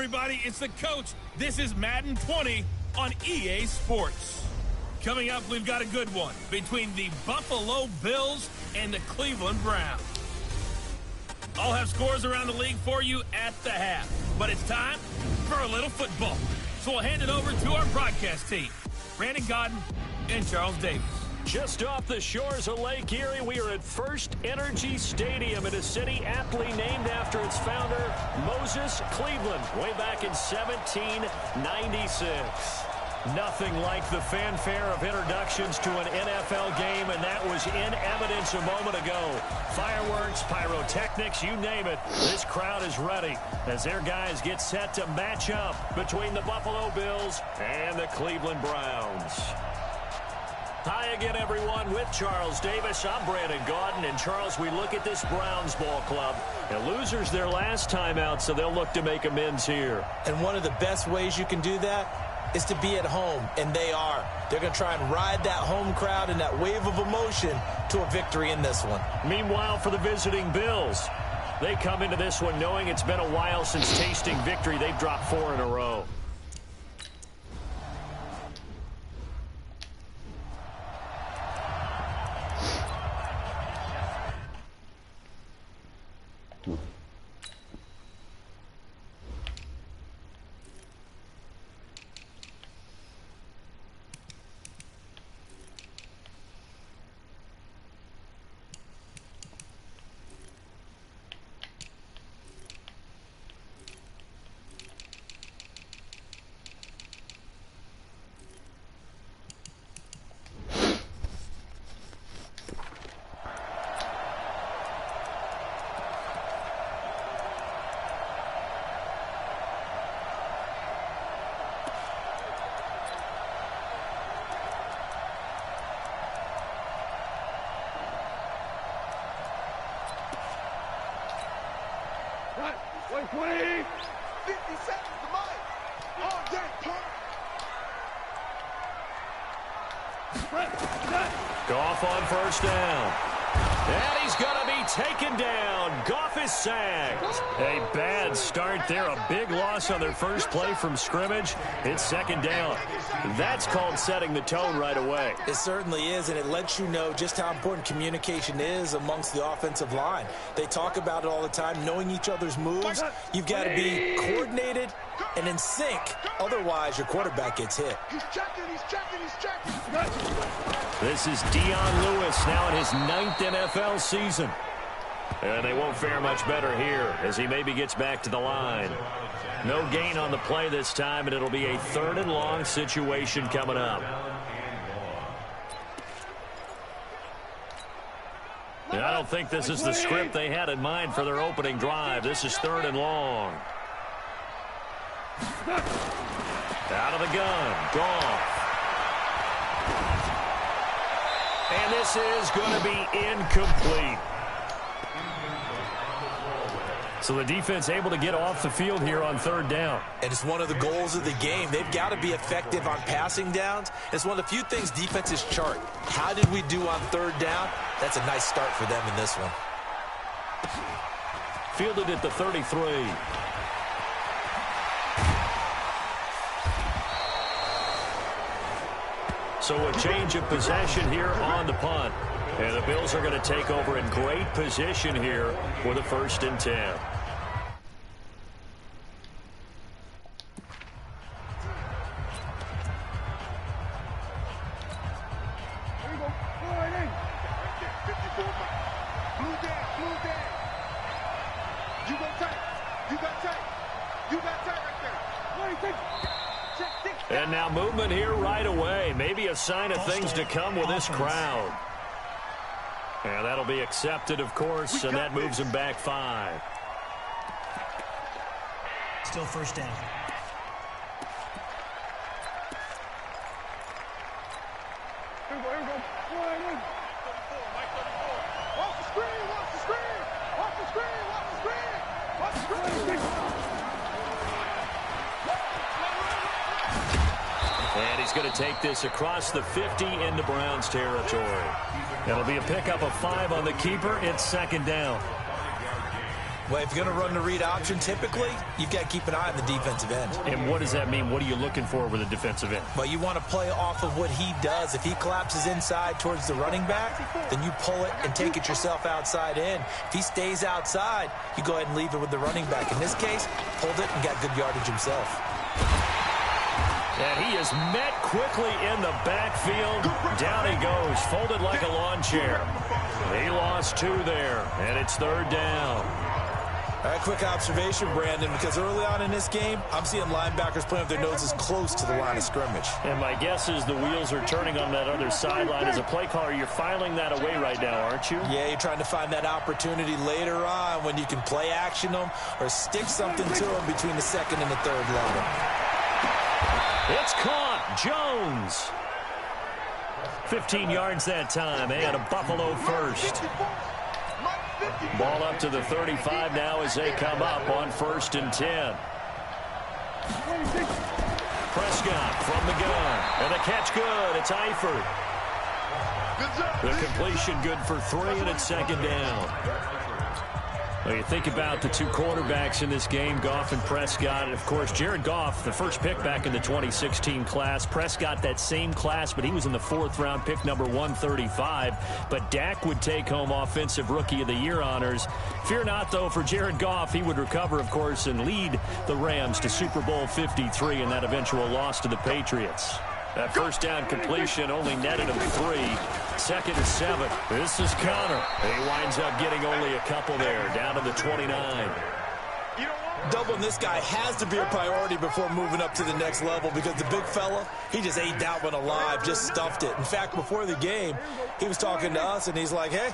everybody, it's the coach. This is Madden 20 on EA Sports. Coming up, we've got a good one between the Buffalo Bills and the Cleveland Browns. I'll have scores around the league for you at the half. But it's time for a little football. So we'll hand it over to our broadcast team, Brandon Godden and Charles Davis. Just off the shores of Lake Erie, we are at First Energy Stadium in a city aptly named after its founder, Moses Cleveland, way back in 1796. Nothing like the fanfare of introductions to an NFL game, and that was in evidence a moment ago. Fireworks, pyrotechnics, you name it. This crowd is ready as their guys get set to match up between the Buffalo Bills and the Cleveland Browns. Hi again, everyone, with Charles Davis. I'm Brandon Godden. And, Charles, we look at this Browns ball club. The losers their last time out, so they'll look to make amends here. And one of the best ways you can do that is to be at home, and they are. They're going to try and ride that home crowd and that wave of emotion to a victory in this one. Meanwhile, for the visiting Bills, they come into this one knowing it's been a while since tasting victory. They've dropped 4 in a row. Wait, 50 seconds to mine. All day, punk. Goff on first down. And he's going to be taken down. Goff is sacked. A bad start there. A big loss on their first play from scrimmage. It's second down. That's called setting the tone right away. It certainly is, and it lets you know just how important communication is amongst the offensive line. They talk about it all the time, knowing each other's moves. You've got to be coordinated and in sync. Otherwise, your quarterback gets hit. He's checking. This is Dion Lewis now in his 9th NFL season. And they won't fare much better here as he maybe gets back to the line. No gain on the play this time, and it'll be a 3rd and long situation coming up. And I don't think this is the script they had in mind for their opening drive. This is 3rd and long. Out of the gun. Goff. And this is going to be incomplete. So the defense able to get off the field here on 3rd down. And it's one of the goals of the game. They've got to be effective on passing downs. It's one of the few things defenses chart. How did we do on 3rd down? That's a nice start for them in this one. Fielded at the 33. So a change of possession here on the punt. And the Bills are going to take over in great position here for the 1st and 10. And now movement here right away. Maybe a sign of things to come with this crowd. And that'll be accepted, of course, and that moves him back 5. Still 1st down. And he's going to take this across the 50 into Browns territory. It'll be a pickup of 5 on the keeper. It's 2nd down. Well, if you're going to run the read option, typically, you've got to keep an eye on the defensive end. And what does that mean? What are you looking for with a defensive end? Well, you want to play off of what he does. If he collapses inside towards the running back, then you pull it and take it yourself outside in. If he stays outside, you go ahead and leave it with the running back. In this case, pulled it and got good yardage himself. And he is met quickly in the backfield. Down he goes, folded like a lawn chair. He lost 2 there, and it's 3rd down. All right, quick observation, Brandon, because early on in this game, I'm seeing linebackers playing with their noses close to the line of scrimmage. And my guess is the wheels are turning on that other sideline. As a play caller, you're filing that away right now, aren't you? Yeah, you're trying to find that opportunity later on when you can play action them or stick something to them between the 2nd and the 3rd level. It's caught. Jones. 15 yards that time, and a Buffalo first. Ball up to the 35 now as they come up on 1st and 10. Prescott from the gun. And the catch good. It's Eifert. The completion good for 3, and it's 2nd down. Well, you think about the 2 quarterbacks in this game, Goff and Prescott. And, of course, Jared Goff, the first pick back in the 2016 class. Prescott, that same class, but he was in the 4th round, pick number 135. But Dak would take home Offensive Rookie of the Year honors. Fear not, though, for Jared Goff. He would recover, of course, and lead the Rams to Super Bowl 53 in that eventual loss to the Patriots. That first down completion only netted him 3. 2nd and 7. This is Connor. He winds up getting only a couple there, down to the 29. Doubling this guy has to be a priority before moving up to the next level because the big fella, he just ate that one alive, just stuffed it. In fact, before the game, he was talking to us, and he's like, hey,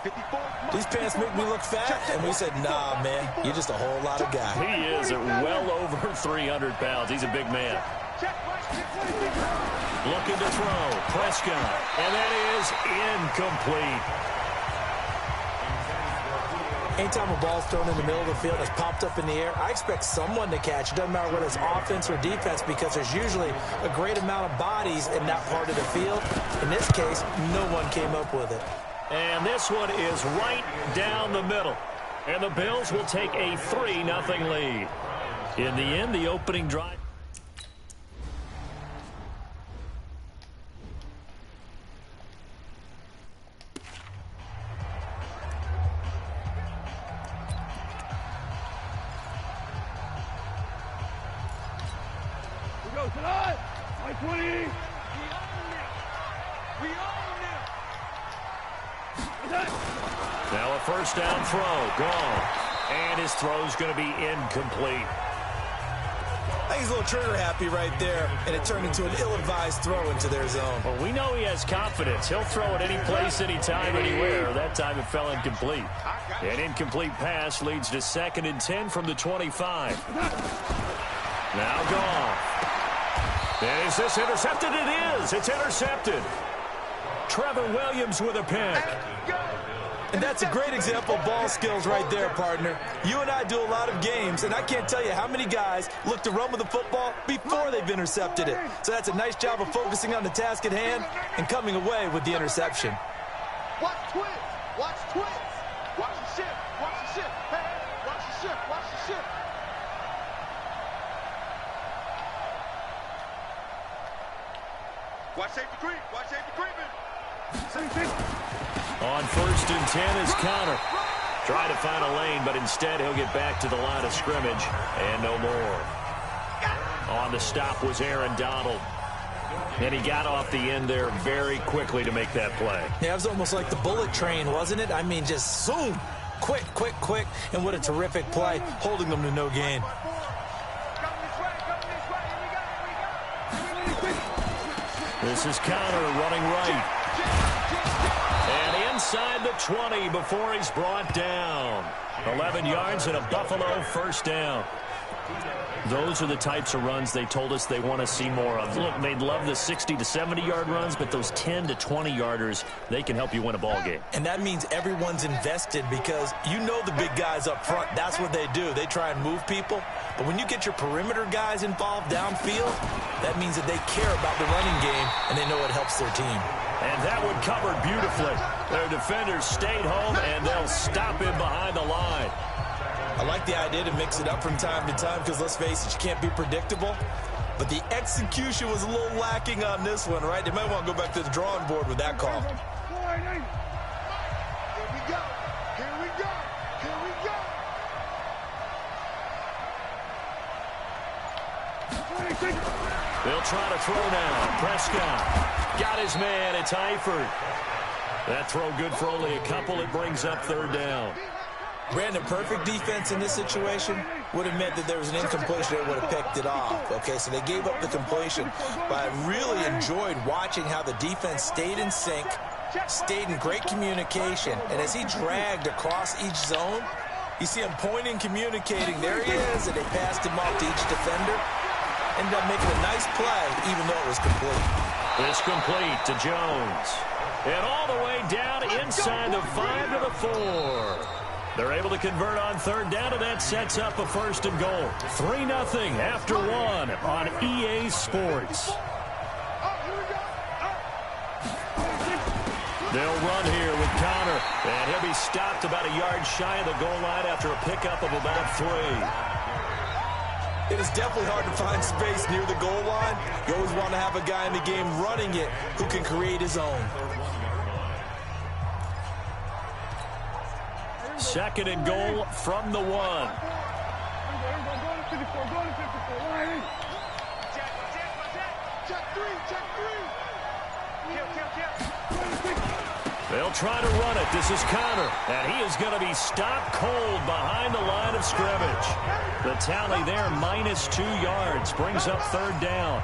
these pants make me look fat. And we said, nah, man, you're just a whole lot of guy. He is at well over 300 pounds. He's a big man. Looking to throw. Prescott. And that is incomplete. Anytime a ball's thrown in the middle of the field that's popped up in the air, I expect someone to catch. It doesn't matter whether it's offense or defense because there's usually a great amount of bodies in that part of the field. In this case, no one came up with it. And this one is right down the middle. And the Bills will take a 3-0 lead. In the end, the opening drive. Tonight, by 20. We own it. Now a first down throw. Gone. And his throw's going to be incomplete. I think he's a little trigger happy right there, and it turned into an ill-advised throw into their zone. Well, we know he has confidence. He'll throw it any place, anytime, anywhere. That time it fell incomplete. An incomplete pass leads to 2nd and 10 from the 25. Now gone. And is this intercepted? It is. It's intercepted. Trevor Williams with a pick. And that's a great example of ball skills right there, partner. You and I do a lot of games, and I can't tell you how many guys look to run with the football before they've intercepted it. So that's a nice job of focusing on the task at hand and coming away with the interception. Watch twins. Watch twins. Watch the ship. Watch the ship. Hey, watch the ship. Watch the ship. Watch safety creep. Watch safety creeping. On 1st and 10 is Connor. Trying to find a lane, but instead he'll get back to the line of scrimmage. And no more. On the stop was Aaron Donald. And he got off the end there very quickly to make that play. Yeah, it was almost like the bullet train, wasn't it? I mean, just zoom. Quick, quick, quick. And what a terrific play, holding them to no gain. This is Connor running right. And inside the 20 before he's brought down. 11 yards and a Buffalo first down. Those are the types of runs they told us they want to see more of. Look, they'd love the 60 to 70-yard runs, but those 10 to 20-yarders, they can help you win a ball game. And that means everyone's invested because you know the big guys up front. That's what they do. They try and move people. But when you get your perimeter guys involved downfield, that means that they care about the running game and they know it helps their team. And that one covered beautifully. Their defenders stayed home, and they'll stop him behind the line. I like like the idea to mix it up from time to time because, let's face it, you can't be predictable. But the execution was a little lacking on this one, right? They might want to go back to the drawing board with that call. Here we go. Here we go. Here we go. They'll try to throw now. Prescott got his man. It's Eifert. That throw good for only a couple. It brings up third down. Brandon, perfect defense in this situation would have meant that there was an incompletion. They would have picked it off. Okay, so they gave up the completion. But I really enjoyed watching how the defense stayed in sync, stayed in great communication. And as he dragged across each zone, you see him pointing, communicating. There he is, and they passed him off to each defender. Ended up making a nice play, even though it was complete. It's complete to Jones. And all the way down inside the 5 to the 4. They're able to convert on third down, and that sets up a first and goal. 3-0 after 1 on EA Sports. They'll run here with Connor, and he'll be stopped about a yard shy of the goal line after a pickup of about 3. It is definitely hard to find space near the goal line. You always want to have a guy in the game running it who can create his own. Second and goal from the 1. They'll try to run it. This is Connor, and he is going to be stopped cold behind the line of scrimmage. The tally there, -2 yards, brings up third down.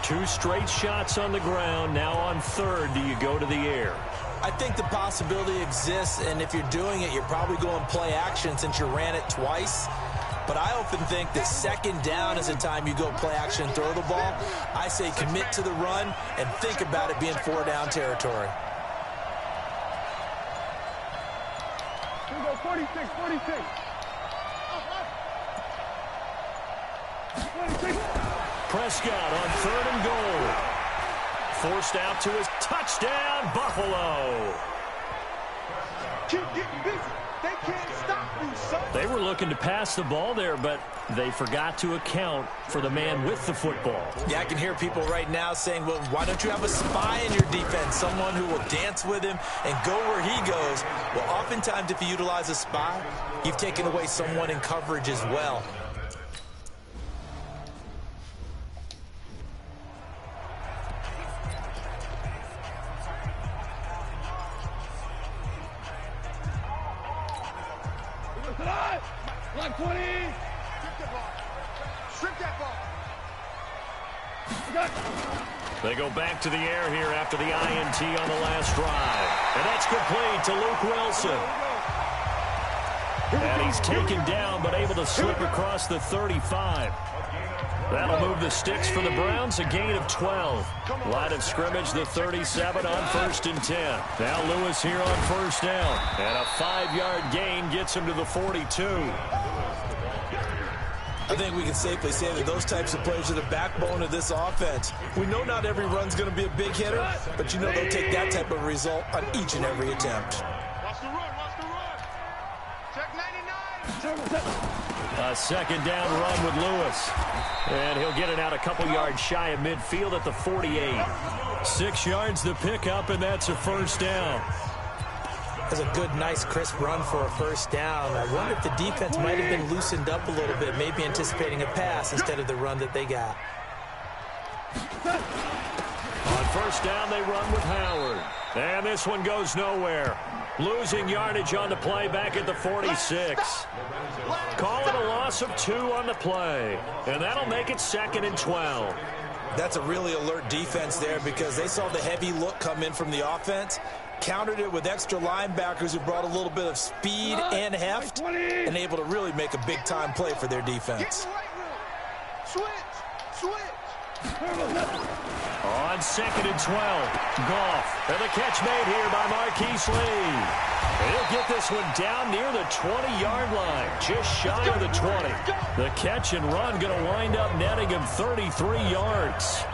2 straight shots on the ground. Now on third, do you go to the air? I think the possibility exists, and if you're doing it, you're probably going play action since you ran it twice. But I often think that second down is the time you go play action and throw the ball. I say commit to the run and think about it being 4-down territory. Here we go, 46, 46. Prescott on third and goal. Forced out to his touchdown, Buffalo. Keep getting busy. They can't stop me, son. They were looking to pass the ball there, but they forgot to account for the man with the football. Yeah, I can hear people right now saying, well, why don't you have a spy in your defense, someone who will dance with him and go where he goes? Well, oftentimes if you utilize a spy, you've taken away someone in coverage as well. Line 20. Strip that ball. They go back to the air here after the INT on the last drive. And that's complete to Luke Wilson. And he's taken down but able to slip across the 35. That'll move the sticks for the Browns, a gain of 12. Line of scrimmage, the 37 on 1st and 10. Now Lewis here on first down. And a 5-yard gain gets him to the 42. I think we can safely say that those types of plays are the backbone of this offense. We know not every run's going to be a big hitter, but you know they'll take that type of result on each and every attempt. Watch the run, watch the run. Check 99. A second down run with Lewis. And he'll get it out a couple yards shy of midfield at the 48. 6 yards the pickup, and that's a first down. That's a good, nice, crisp run for a first down. I wonder if the defense might have been loosened up a little bit, maybe anticipating a pass instead of the run that they got. On first down, they run with Howard. And this one goes nowhere. Losing yardage on the play back at the 46. Call it a loss of 2 on the play. And that'll make it 2nd and 12. That's a really alert defense there because they saw the heavy look come in from the offense, countered it with extra linebackers who brought a little bit of speed and heft, and able to really make a big-time play for their defense. Switch, switch. On 2nd and 12, Goff. And the catch made here by Marquise Lee. He'll get this one down near the 20-yard line, just shy of the 20. The catch and run going to wind up netting him 33 yards.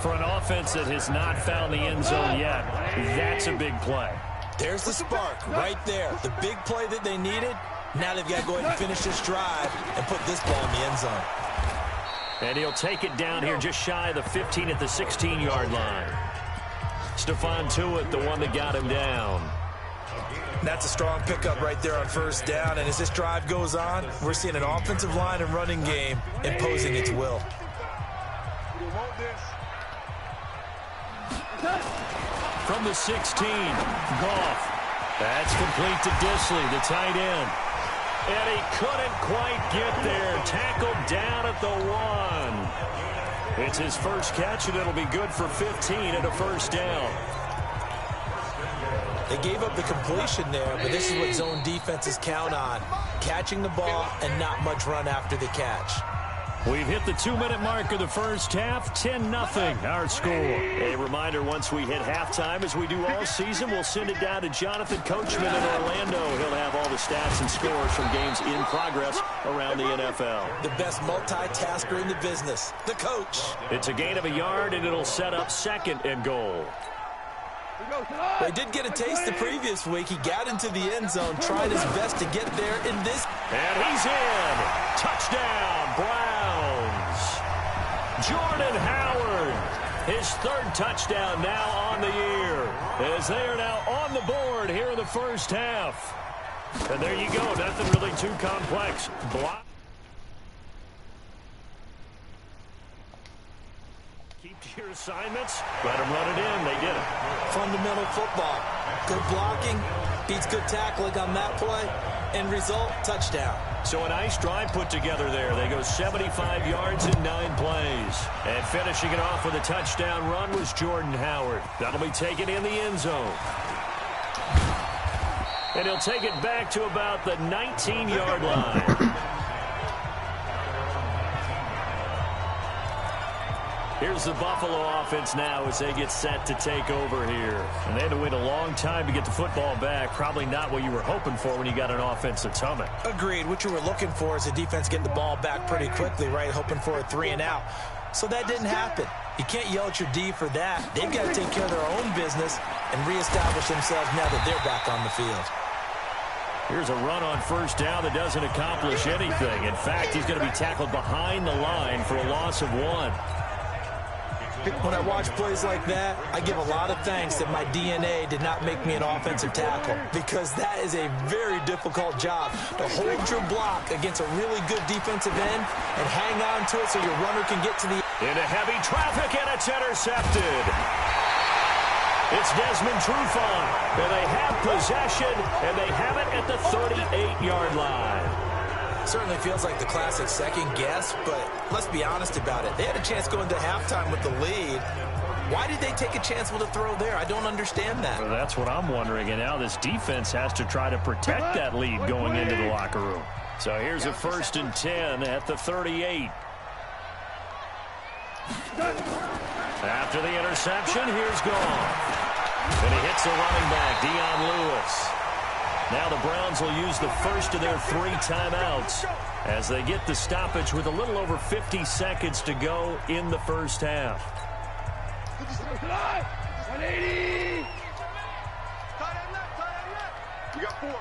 For an offense that has not found the end zone yet, that's a big play. There's the spark right there. The big play that they needed, Now they've got to go ahead and finish this drive and put this ball in the end zone. And he'll take it down here just shy of the 15 at the 16-yard line. Stephon Tuitt, the one that got him down. That's a strong pickup right there on first down. And as this drive goes on, we're seeing an offensive line and running game imposing its will. From the 16, Goff. That's complete to Disley, the tight end. And he couldn't quite get there. Tackled down at the 1. It's his first catch, and it'll be good for 15 and a first down. They gave up the completion there, but this is what zone defenses count on. Catching the ball and not much run after the catch. We've hit the 2-minute mark of the first half, 10-0 our score. A reminder, once we hit halftime, as we do all season, we'll send it down to Jonathan Coachman in Orlando. He'll have all the stats and scores from games in progress around the NFL. The best multitasker in the business, the coach. It's a gain of a yard, and it'll set up 2nd and goal. They did get a taste the previous week. He got into the end zone, trying his best to get there in this. And he's in. Touchdown, Browns. Jordan Howard, his 3rd touchdown now on the year, as they are now on the board here in the first half. And there you go. Nothing really too complex. Block. Keep to your assignments. Let them run it in. They did it. Fundamental football. Good blocking, beats good tackling on that play, end result, touchdown. So a nice drive put together there. They go 75 yards in 9 plays. And finishing it off with a touchdown run was Jordan Howard. That'll be taken in the end zone. And he'll take it back to about the 19-yard line. Here's the Buffalo offense now as they get set to take over here. And they had to wait a long time to get the football back. Probably not what you were hoping for when you got an offense that's humming. Agreed. What you were looking for is the defense getting the ball back pretty quickly, right? Hoping for a 3 and out. So that didn't happen. You can't yell at your D for that. They've got to take care of their own business and reestablish themselves now that they're back on the field. Here's a run on first down that doesn't accomplish anything. In fact, he's going to be tackled behind the line for a loss of 1. When I watch plays like that, I give a lot of thanks that my DNA did not make me an offensive tackle, because that is a very difficult job to hold your block against a really good defensive end and hang on to it so your runner can get to the... Into heavy traffic, and it's intercepted. It's Desmond Trufant, and they have possession, and they have it at the 38-yard line. Certainly feels like the classic second guess, but let's be honest about it. They had a chance going to halftime with the lead. Why did they take a chance with a throw there? I don't understand that. Well, that's what I'm wondering, and now this defense has to try to protect that lead going into the locker room. So here's a 1st and 10 at the 38. After the interception, here's Goff. And he hits the running back, Dion Lewis. Now the Browns will use the first of their 3 timeouts as they get the stoppage with a little over 50 seconds to go in the first half. 180. We got 4.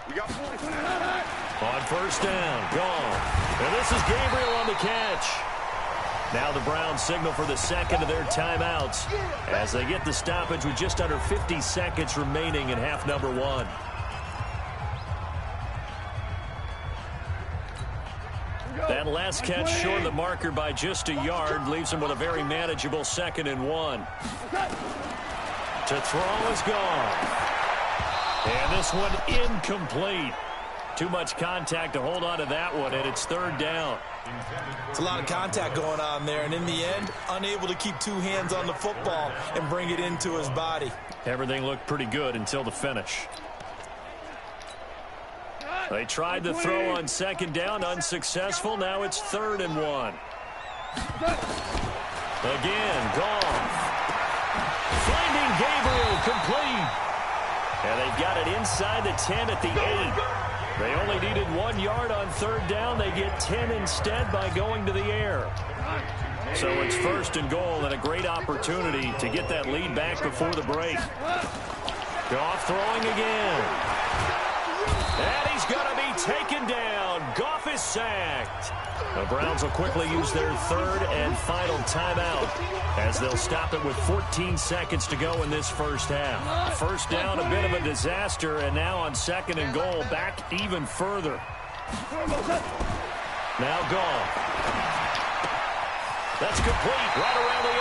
We got 4. On first down, Goff. And this is Gabriel on the catch. Now the Browns signal for the second of their timeouts as they get the stoppage with just under 50 seconds remaining in half number 1. That last catch short of the marker by just a yard leaves him with a very manageable 2nd and 1. To throw is Goff. And this one incomplete. Too much contact to hold on to that one, and it's 3rd down. It's a lot of contact going on there, and in the end, unable to keep 2 hands on the football and bring it into his body. Everything looked pretty good until the finish. They tried the throw on 2nd down, unsuccessful. Now it's 3rd and 1. Again, Goff. Finding Gabriel complete. And they've got it inside the 10 at the 8. They only needed 1 yard on 3rd down. They get 10 instead by going to the air. So it's 1st and goal, and a great opportunity to get that lead back before the break. Goff throwing again. And he's going to be taken down. Goff is sacked. The Browns will quickly use their third and final timeout as they'll stop it with 14 seconds to go in this first half. First down, a bit of a disaster, and now on second and goal, back even further. Now Goff. That's complete right around the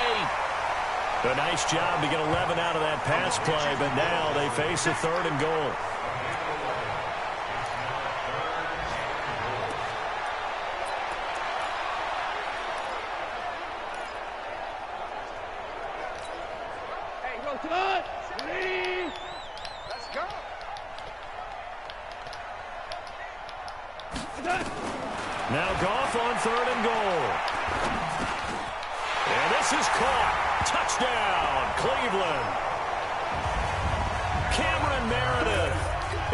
8. A nice job to get 11 out of that pass play, but now they face a third and goal. Now Goff on third and goal. And this is caught. Touchdown, Cleveland. Cameron Meredith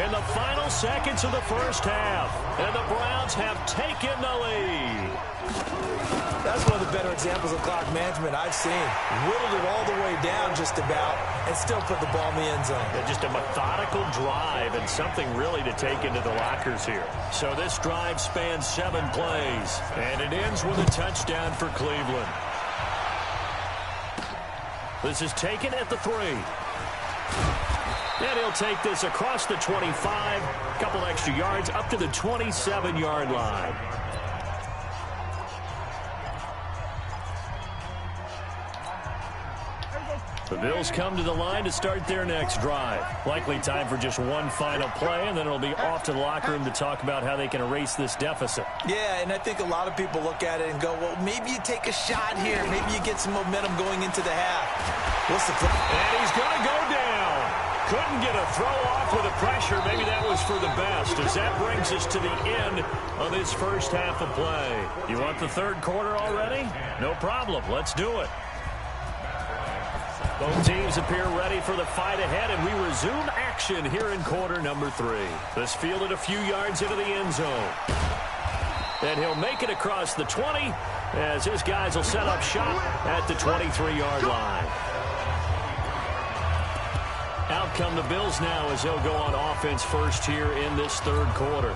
in the final seconds of the first half. And the Browns have taken the lead. That's one of the better examples of clock management I've seen. Whittled it all the way down just about and still put the ball in the end zone. Yeah, just a methodical drive and something really to take into the lockers here. So this drive spans 7 plays, and it ends with a touchdown for Cleveland. This is taken at the 3. And he'll take this across the 25, a couple extra yards up to the 27-yard line. The Bills come to the line to start their next drive. Likely time for just one final play, and then it'll be off to the locker room to talk about how they can erase this deficit. Yeah, and I think a lot of people look at it and go, well, maybe you take a shot here. Maybe you get some momentum going into the half. What's the play? And he's going to go down. Couldn't get a throw off with the pressure. Maybe that was for the best, as that brings us to the end of this first half of play. You want the third quarter already? No problem. Let's do it. Both teams appear ready for the fight ahead, and we resume action here in quarter number 3. This fielded a few yards into the end zone. And he'll make it across the 20 as his guys will set up shop at the 23-yard line. Out come the Bills now as they'll go on offense first here in this third quarter.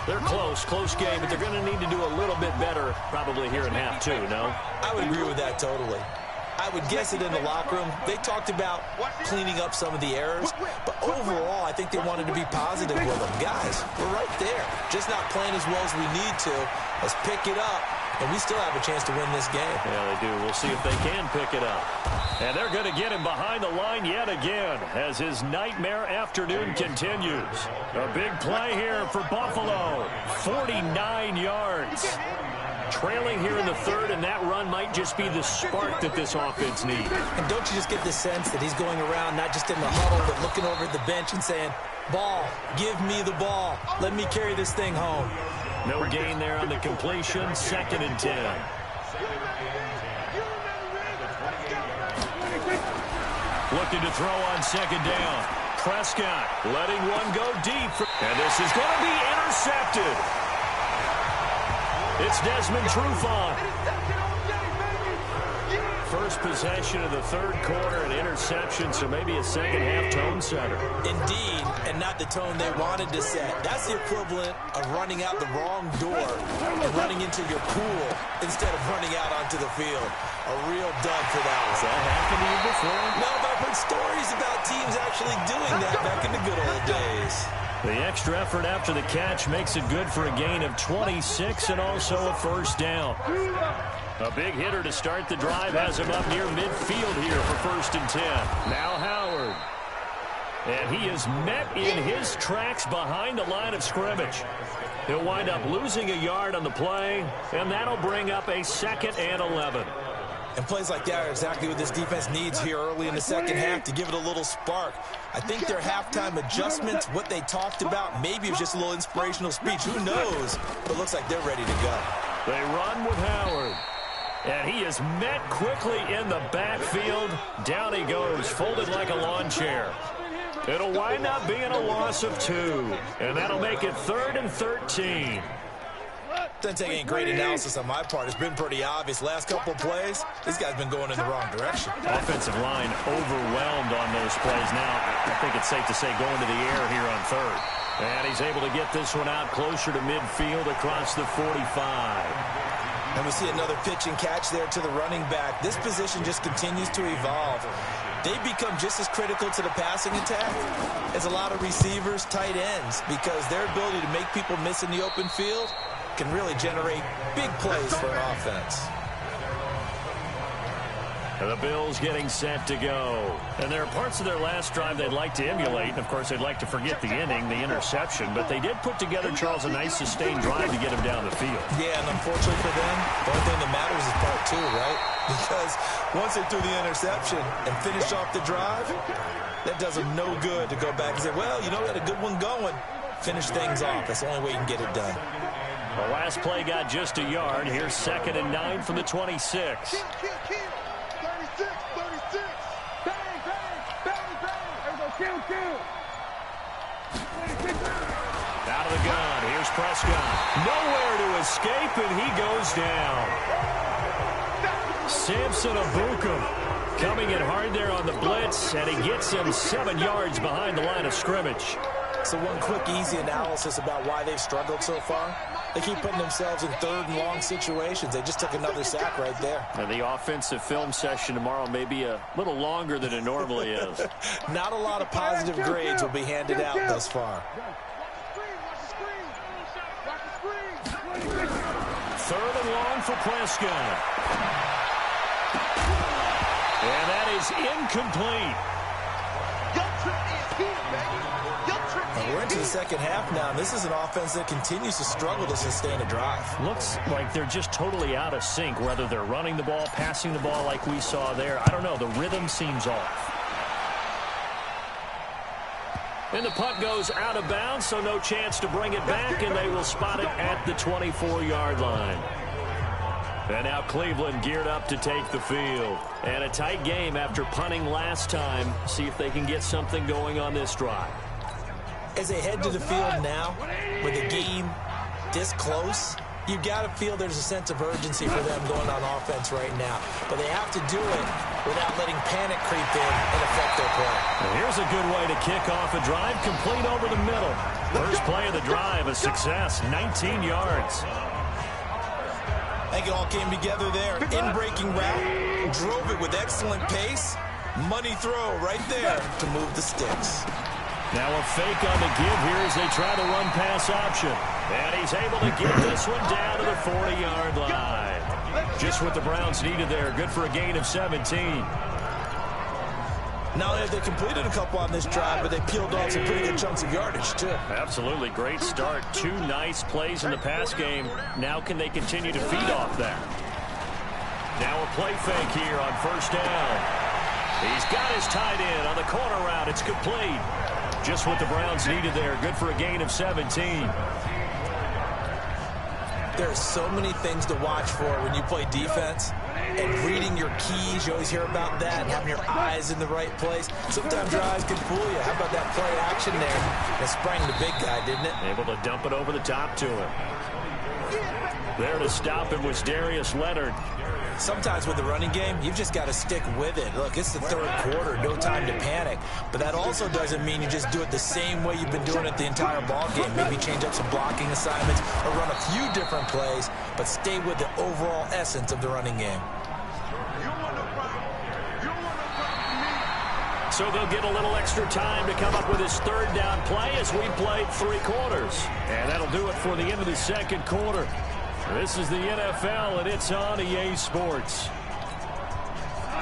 They're close game, but they're going to need to do a little bit better probably here in half 2, no? I would agree with that totally. I would guess it in the locker room. They talked about cleaning up some of the errors, but overall, I think they wanted to be positive with them. Guys, we're right there. Just not playing as well as we need to. Let's pick it up, and we still have a chance to win this game. Yeah, they do. We'll see if they can pick it up. And they're going to get him behind the line yet again as his nightmare afternoon continues. A big play here for Buffalo. 49 yards. Trailing here in the third, and that run might just be the spark that this offense needs. And don't you just get the sense that he's going around not just in the huddle, but looking over at the bench and saying, ball, give me the ball. Let me carry this thing home. No gain there on the completion. 2nd and 10. Looking to throw on 2nd down. Prescott letting one go deep. And this is going to be intercepted. It's Desmond Trufant. First possession of the third quarter, an interception, so maybe a second-half tone setter. Indeed, and not the tone they wanted to set. That's the equivalent of running out the wrong door and running into your pool instead of running out onto the field. A real dud for that one. Has that happened to you before? No, but I've heard stories about teams actually doing that back in the good old days. The extra effort after the catch makes it good for a gain of 26 and also a first down. A big hitter to start the drive has him up near midfield here for 1st and 10. Now Howard. And he is met in his tracks behind the line of scrimmage. He'll wind up losing a yard on the play, and that'll bring up a 2nd and 11. And plays like that are exactly what this defense needs here early in the second half to give it a little spark. I think their halftime adjustments, what they talked about, maybe it was just a little inspirational speech. Who knows? But it looks like they're ready to go. They run with Howard. And he is met quickly in the backfield. Down he goes, folded like a lawn chair. It'll wind up being a loss of 2. And that'll make it 3rd and 13. Doesn't take any great analysis on my part. It's been pretty obvious. Last couple of plays, this guy's been going in the wrong direction. Offensive line overwhelmed on those plays. Now, I think it's safe to say going to the air here on 3rd. And he's able to get this one out closer to midfield across the 45. And we see another pitch and catch there to the running back. This position just continues to evolve. They become just as critical to the passing attack as a lot of receivers, tight ends, because their ability to make people miss in the open field can really generate big plays for an offense. And the Bills getting set to go. And there are parts of their last drive they'd like to emulate. And, of course, they'd like to forget the inning, the interception. But they did put together, Charles, a nice sustained drive to get him down the field. Yeah, and unfortunately for them, the only thing that matters is part two, right? Because once they threw the interception and finished off the drive, that does them no good to go back and say, well, you know, we had a good one going. Finish things off. That's the only way you can get it done. The last play got just a yard. Here's 2nd and 9 from the 26. Out of the gun. Here's Prescott. Nowhere to escape, and he goes down. Samson Abukum coming in hard there on the blitz, and he gets him 7 yards behind the line of scrimmage. So one quick, easy analysis about why they've struggled so far. They keep putting themselves in 3rd and long situations. They just took another sack right there. And the offensive film session tomorrow may be a little longer than it normally is. Not a lot of positive grades will be handed out thus far. 3rd and long for Prescott. And that is incomplete. We're into the second half now, and this is an offense that continues to struggle to sustain a drive. Looks like they're just totally out of sync, whether they're running the ball, passing the ball like we saw there. I don't know. The rhythm seems off. And the punt goes out of bounds, so no chance to bring it back, and they will spot it at the 24-yard line. And now Cleveland geared up to take the field. And a tight game after punting last time. See if they can get something going on this drive. As they head to the field now, with the game this close, you've got to feel there's a sense of urgency for them going on offense right now. But they have to do it without letting panic creep in and affect their play. Well, here's a good way to kick off a drive, complete over the middle. First play of the drive, a success, 19 yards. I think it all came together there. In-breaking route, drove it with excellent pace. Money throw right there to move the sticks. Now a fake on the give here as they try the run-pass option. And he's able to get this one down to the 40-yard line. Just what the Browns needed there. Good for a gain of 17. Not only have they completed a couple on this drive, but they peeled off some pretty good chunks of yardage, too. Absolutely. Great start. 2 nice plays in the pass game. Now can they continue to feed off that? Now a play fake here on 1st down. He's got his tight end on the corner route. It's complete. Just what the Browns needed there. Good for a gain of 17. There are so many things to watch for when you play defense. And reading your keys, you always hear about that, and having your eyes in the right place. Sometimes your eyes can fool you. How about that play action there? It sprang the big guy, didn't it? Able to dump it over the top to him. There to stop him was Darius Leonard. Sometimes with the running game, you've just got to stick with it. Look, it's the 3rd quarter, no time to panic. But that also doesn't mean you just do it the same way you've been doing it the entire ball game. Maybe change up some blocking assignments or run a few different plays, but stay with the overall essence of the running game. So they'll get a little extra time to come up with his 3rd down play as we played 3 quarters. And that'll do it for the end of the 2nd quarter. This is the NFL, and it's on EA Sports.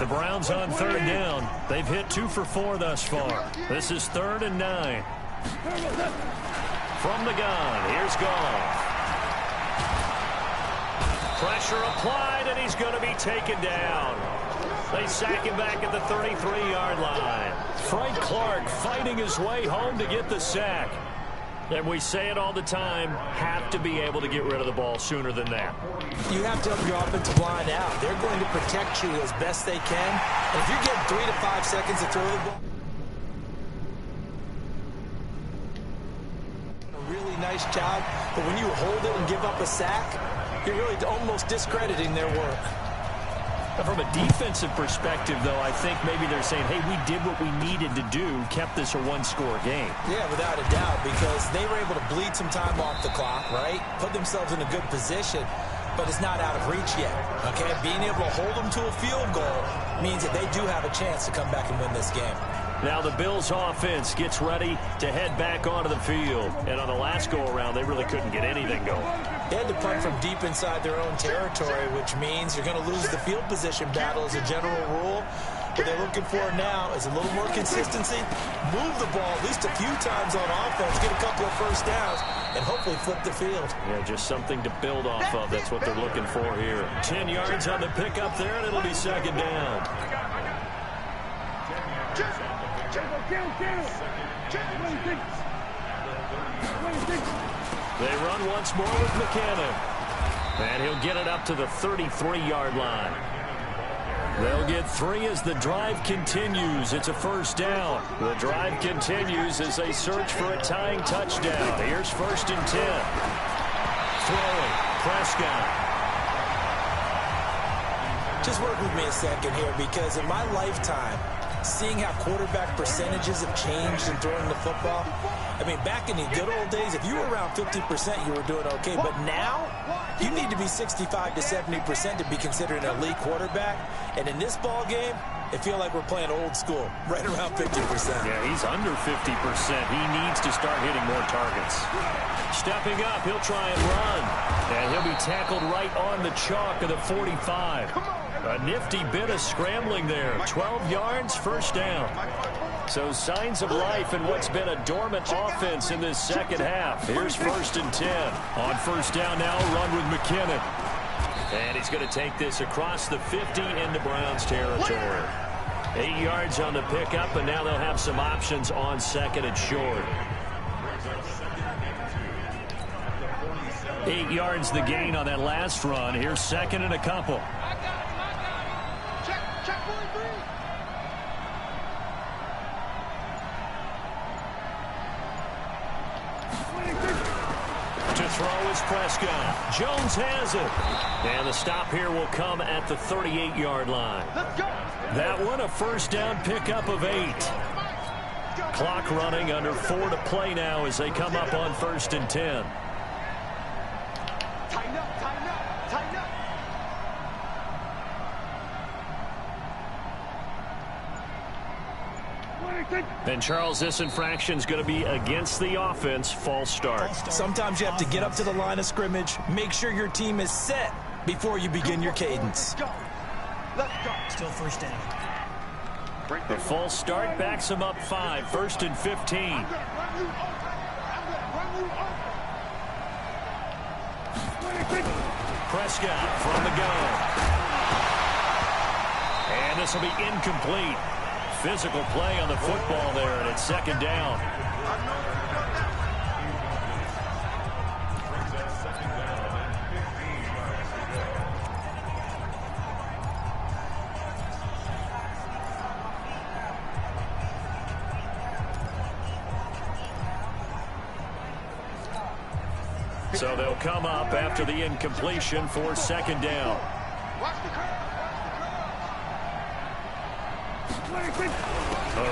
The Browns on 3rd down. They've hit 2 for 4 thus far. This is 3rd and 9. From the gun, here's Goff. Pressure applied, and he's going to be taken down. They sack him back at the 33-yard line. Frank Clark fighting his way home to get the sack. And we say it all the time, have to be able to get rid of the ball sooner than that. You have to help your offensive line out. They're going to protect you as best they can. And if you're getting 3 to 5 seconds to throw the ball, a really nice job. But when you hold it and give up a sack, you're really almost discrediting their work. From a defensive perspective, though, I think maybe they're saying, hey, we did what we needed to do, kept this a one-score game. Yeah, without a doubt, because they were able to bleed some time off the clock, right? Put themselves in a good position, but it's not out of reach yet, okay? Being able to hold them to a field goal means that they do have a chance to come back and win this game. Now the Bills offense gets ready to head back onto the field. And on the last go-around, they really couldn't get anything going. They had to punt from deep inside their own territory, which means you're going to lose the field position battle as a general rule. What they're looking for now is a little more consistency, move the ball at least a few times on offense, get a couple of first downs, and hopefully flip the field. Yeah, just something to build off of. That's what they're looking for here. 10 yards on the pickup there, and it'll be second down. They run once more with McKinnon. And he'll get it up to the 33-yard line. They'll get 3 as the drive continues. It's a first down. The drive continues as they search for a tying touchdown. Here's 1st and 10. Throwing. Prescott. Just work with me a second here, because in my lifetime, seeing how quarterback percentages have changed in throwing the football, I mean, back in the good old days, if you were around 50%, you were doing okay. But now, you need to be 65 to 70% to be considered an elite quarterback. And in this ball game, I feel like we're playing old school, right around 50%. Yeah, he's under 50%. He needs to start hitting more targets. Stepping up, he'll try and run. And he'll be tackled right on the chalk of the 45. A nifty bit of scrambling there. 12 yards, first down. So signs of life in what's been a dormant offense in this second half. Here's 1st and 10. On first down now, run with McKinnon. And he's going to take this across the 50 into Browns territory. 8 yards on the pickup, and now they'll have some options on second and short. 8 yards the gain on that last run. Here's second and a couple. Check 43. To throw is Prescott. Jones has it. And the stop here will come at the 38-yard line. Let's go. That one a first down pickup of 8. Clock running under 4 to play now as they come up on 1st and 10. Tighten up, tighten up, tighten up. And Charles, this infraction's going to be against the offense. False start. Sometimes you have to get up to the line of scrimmage, make sure your team is set before you begin your cadence. Let's go. Still first down. The false start backs him up 5. 1st and 15. Prescott from the gun. And this will be incomplete. Physical play on the football there, and it's second down. So they'll come up after the incompletion for second down.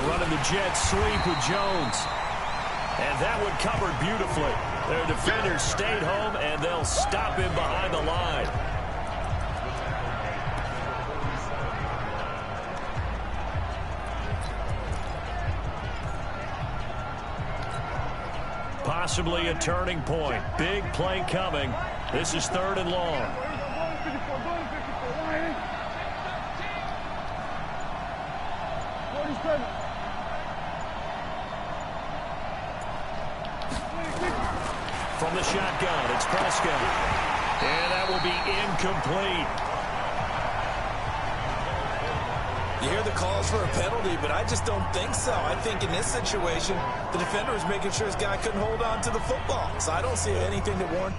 Running the jet sweep with Jones. And that one covered beautifully. Their defenders stayed home, and they'll stop him behind the line. Possibly a turning point. Big play coming. This is 3rd and long. From the shotgun, it's Prescott. And that will be incomplete. You hear the calls for a penalty, but I just don't think so. I think in this situation, the defender was making sure his guy couldn't hold on to the football. So I don't see anything to warrant.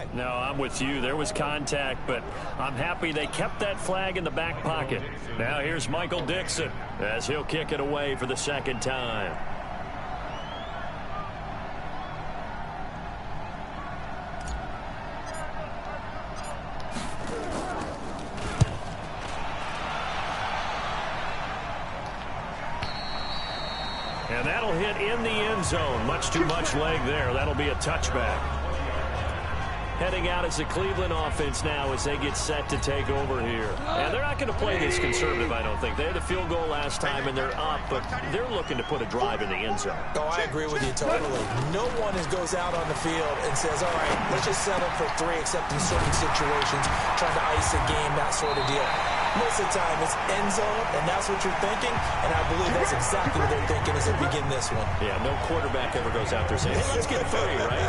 flag. No, I'm with you. There was contact, but I'm happy they kept that flag in the back pocket. Now here's Michael Dixon as he'll kick it away for the second time. And that'll hit in the end zone. Much too much leg there. That'll be a touchback. Heading out as the Cleveland offense now as they get set to take over here. And they're not going to play this conservative, I don't think. They had a field goal last time, and they're up, but they're looking to put a drive in the end zone. Oh, I agree with you totally. No one goes out on the field and says, all right, let's just settle for 3, except in certain situations, trying to ice a game, that sort of deal. Most of the time, it's end zone, and that's what you're thinking, and I believe that's exactly what they're thinking as they begin this one. Yeah, no quarterback ever goes out there saying, hey, let's get 3, right?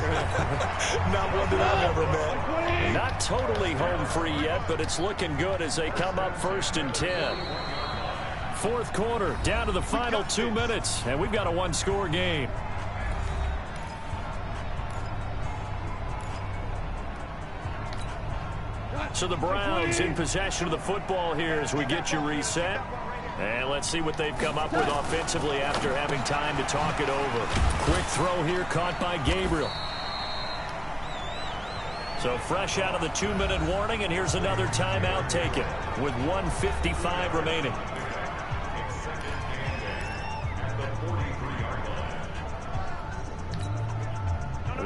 Not one that I've ever met. Not totally home free yet, but it's looking good as they come up 1st and 10. Fourth quarter, down to the final 2 minutes, and we've got a one-score game. So the Browns in possession of the football here as we get you reset. And let's see what they've come up with offensively after having time to talk it over. Quick throw here caught by Gabriel. So fresh out of the 2-minute warning, and here's another timeout taken with 1:55 remaining.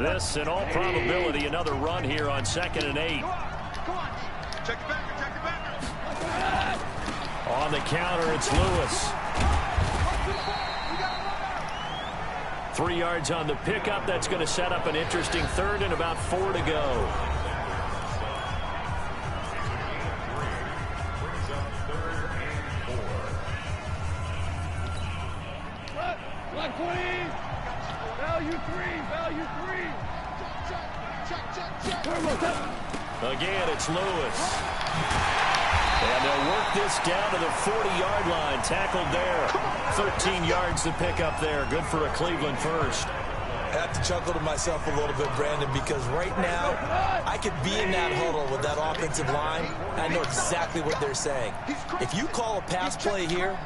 This, in all probability, another run here on 2nd and 8. Check it back. On the counter, it's Lewis. 3 yards on the pickup. That's going to set up an interesting 3rd and about 4 to go. Black 20. Value 3. Check. Again, it's Lewis. And they'll work this down to the 40-yard line. Tackled there. 13 yards to pick up there. Good for a Cleveland first. I have to chuckle to myself a little bit, Brandon, because right now I could be in that huddle with that offensive line. I know exactly what they're saying. If you call a pass play here,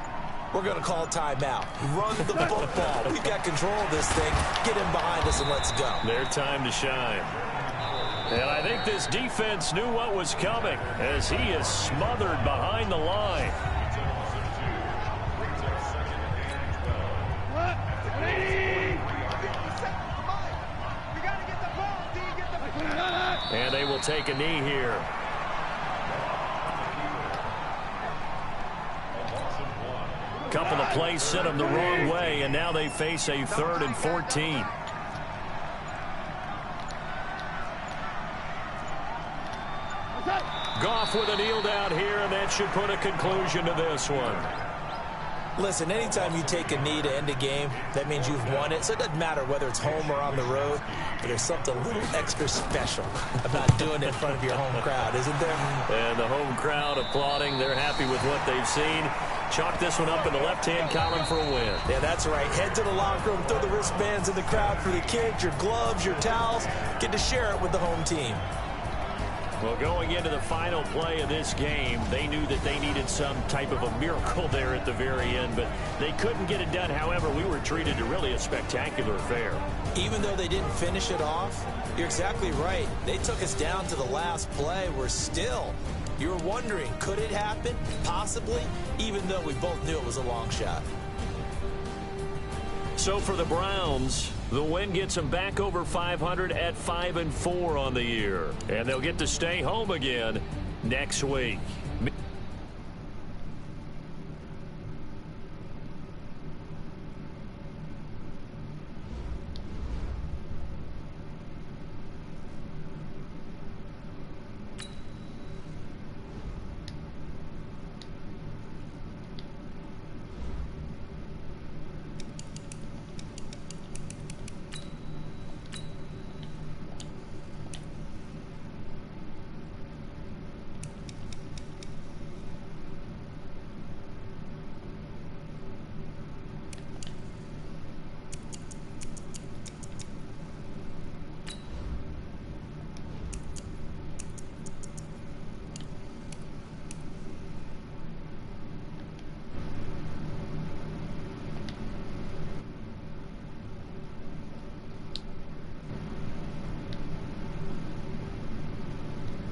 we're going to call a timeout. Run the football. We've got control of this thing. Get him behind us and let's go. Their time to shine. And I think this defense knew what was coming as he is smothered behind the line. And they will take a knee here. Couple of plays sent them the wrong way, and now they face a 3rd and 14. Goff with a kneel down here, and that should put a conclusion to this one. Listen, anytime you take a knee to end a game, that means you've won it. So it doesn't matter whether it's home or on the road, but there's something a little extra special about doing it in front of your home crowd, isn't there? And the home crowd applauding. They're happy with what they've seen. Chalk this one up in the left-hand column for a win. Yeah, that's right. Head to the locker room, throw the wristbands in the crowd for the kids, your gloves, your towels. Get to share it with the home team. Well, going into the final play of this game, they knew that they needed some type of a miracle there at the very end, but they couldn't get it done. However, we were treated to really a spectacular affair. Even though they didn't finish it off, you're exactly right. They took us down to the last play. We're still, you're wondering, could it happen? Possibly, even though we both knew it was a long shot. So for the Browns, the win gets them back over 500 at 5-4 on the year. And they'll get to stay home again next week.